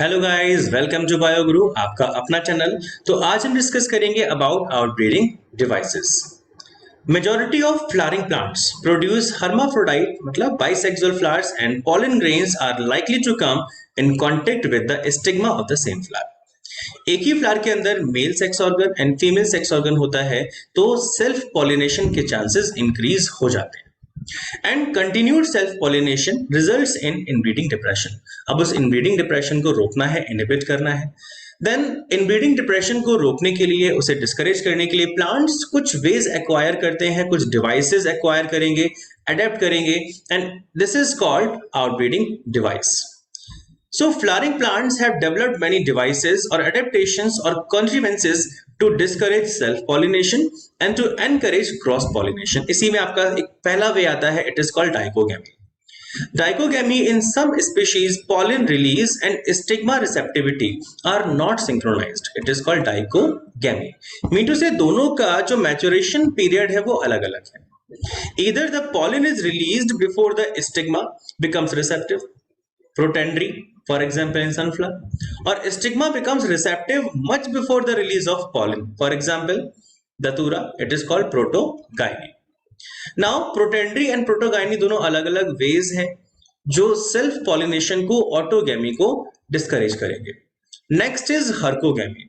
Hello guys, welcome to Bio Guru, आपका अपना channel. तो आज हम डिस्कस करेंगे about outbreeding devices. Majority of flowering plants produce hermaphrodite मतलब bisexual flowers and pollen grains are likely to come in contact with the stigma of the same flower। एक ही flower के अंदर male sex organ and female sex organ होता है, तो self pollination के chances increase हो जाते हैं। And continued self pollination results in inbreeding depression. अब उस इनब्रीडिंग डिप्रेशन को रोकना है, इनहिबिट करना है। देन इनब्रीडिंग डिप्रेशन को रोकने के लिए, उसे डिस्करेज करने के लिए प्लांट्स कुछ वेज एक्वायर करते हैं, कुछ डिवाइसेस एक्वायर करेंगे, अडेप्ट करेंगे, and this is called outbreeding device. So flowering plants have developed many devices or adaptations or contrivances to discourage self-pollination and to encourage cross-pollination। इसी में आपका एक पहला वे आता है, it is called dichogamy। Dichogamy in some species, pollen release and stigma receptivity are not synchronized। It is called dichogamy। Mean two से दोनों का जो maturation period है वो अलग अलग है। Either the pollen is released before the stigma becomes receptive, protandry for example in sunflower, or stigma becomes receptive much before the release of pollen, for example datura, it is called protogyny। now protandry and protogyny दोनों अलग अलग ways हैं जो self pollination को, autogamy को discourage करेंगे। Next is herkogamy.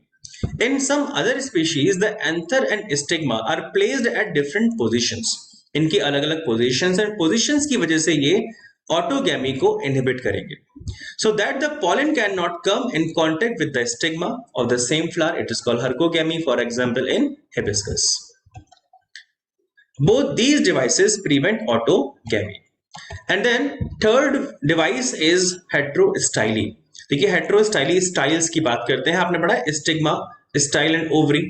in some other species the anther and stigma are placed at different positions। इनकी अलग अलग पोजीशंस एंड पोजीशंस की वजह से ये ऑटोगैमी को इनहिबिट करेंगे, so that the pollen cannot come in contact with the stigma of the same flower, it is called hercogamy, for example in hibiscus। both these devices prevent autogamy। and then third device is heterostyly। देखिए heterostyly styles की बात करते हैं, आपने पढ़ा stigma, style and ovary.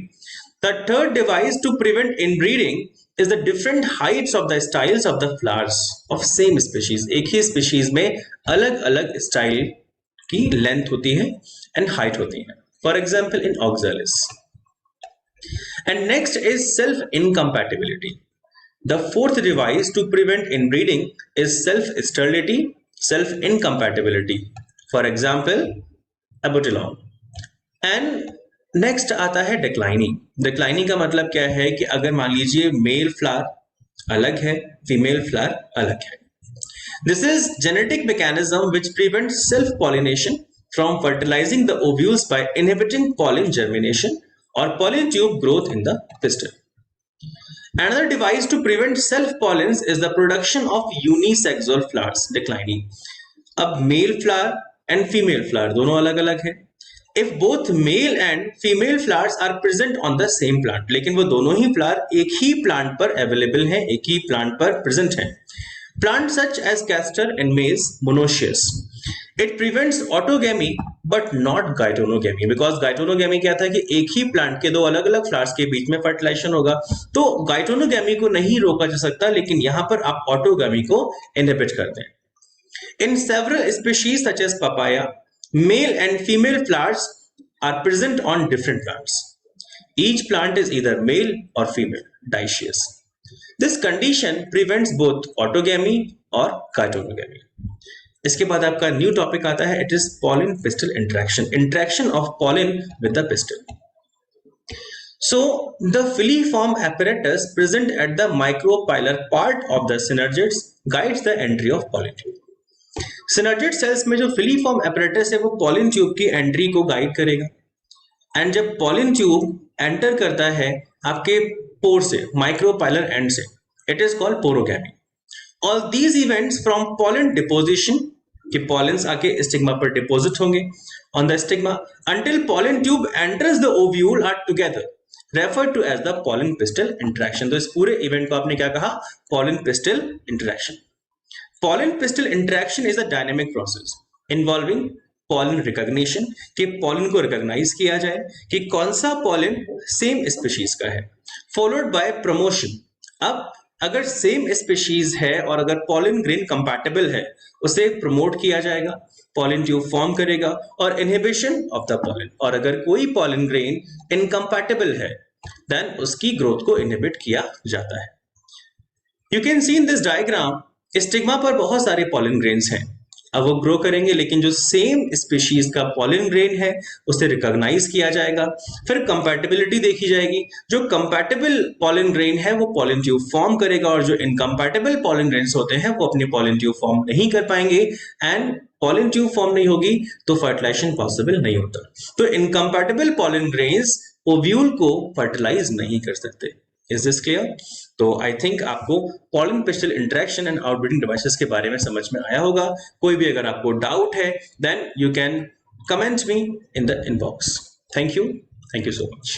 the third device to prevent inbreeding is the different heights of the styles of the flowers of same species। एक ही species में अलग अलग स्टाइल की लेंथ होती है एंड हाइट होती है, for example in oxalis। and next is self incompatibility। the fourth device to prevent inbreeding is self sterility, self incompatibility, for example abutilon। and next आता है डिक्लाइनिंग। डिक्लाइनिंग का मतलब क्या है कि अगर मान लीजिए मेल फ्लावर अलग है, फीमेल फ्लावर अलग है। This is genetic mechanism which prevents self pollination from fertilising the ovules by inhibiting pollen germination और pollen tube growth in the pistil. Another device to prevent self pollens is the production of unisexual flowers, declining। अब male flower and female flower दोनों अलग अलग है। if both male and female flowers are present on the same plant, लेकिन वो दोनों ही flower एक ही प्लांट पर अवेलेबल हैं, एक ही प्लांट पर प्रेजेंट हैं। Plant such as castor and maize monoecious, it prevents autogamy but not geitonogamy, because geitonogamy क्या था कि एक ही प्लांट के दो अलग अलग फ्लावर्स के बीच में फर्टिलाइजेशन होगा, तो गाइटोनोगैमी को नहीं रोका जा सकता, लेकिन यहां पर आप ऑटोगैमी को इनहिबिट करते हैं। In several species such as papaya, male and female flowers are present on different plants। each plant is either male or female, dioecious। this condition prevents both autogamy or gaetonogamy। इसके बाद आपका new topic आता है, it is pollen pistil interaction, interaction of pollen with the pistil। so the filiform apparatus present at the micropylar part of the synergids guides the entry of pollen tube। Synergid cells में जो filiform apparatus है वो pollen tube की entry को guide करेगा, and जब pollen tube enter करता है आपके पोर से, माइक्रोपाइलर एंड से, it is called porogamy. All these events from pollen deposition, कि पॉलेंस आके स्टिग्मा पर डिपोजिट होंगे on the stigma, until pollen tube enters the ovule are together referred to as the pollen pistil interaction. तो इस पूरे event को आपने क्या कहा, pollen pistil interaction. pollen pistil interaction is a dynamic process involving pollen recognition, कि pollen को recognize किया जाए कि कौन सा pollen same species का है, followed by promotion। अब अगर same species है और अगर pollen grain compatible है, उसे promote किया जाएगा, pollen tube form करेगा, और inhibition of the pollen। और अगर कोई pollen grain incompatible है, then उसकी growth को inhibit किया जाता है। You can see in this diagram stigma पर बहुत सारे पॉलन ग्रेन्स हैं, अब वो ग्रो करेंगे, लेकिन जो सेम स्पीशीज का पॉलन ग्रेन है उसे रिकॉग्नाइज किया जाएगा। फिर कंपैटिबिलिटी देखी जाएगी, जो कंपैटिबल पॉलन ग्रेन है वो पॉलन ट्यूब फॉर्म करेगा, और जो इनकम्पैटिबल पॉलन ग्रेन्स होते हैं वो अपनी पॉलन ट्यूब फॉर्म नहीं कर पाएंगे, एंड पॉलन ट्यूब फॉर्म नहीं होगी तो फर्टिलाइजेशन पॉसिबल नहीं होता। तो इनकम्पैटिबल पॉलन ग्रेन्स ओव्यूल को फर्टिलाइज नहीं कर सकते। Is this clear? तो आई थिंक आपको pollen pastel interaction and outbreeding devices के बारे में समझ में आया होगा। कोई भी अगर आपको डाउट है then you can comment me in the inbox. Thank you so much.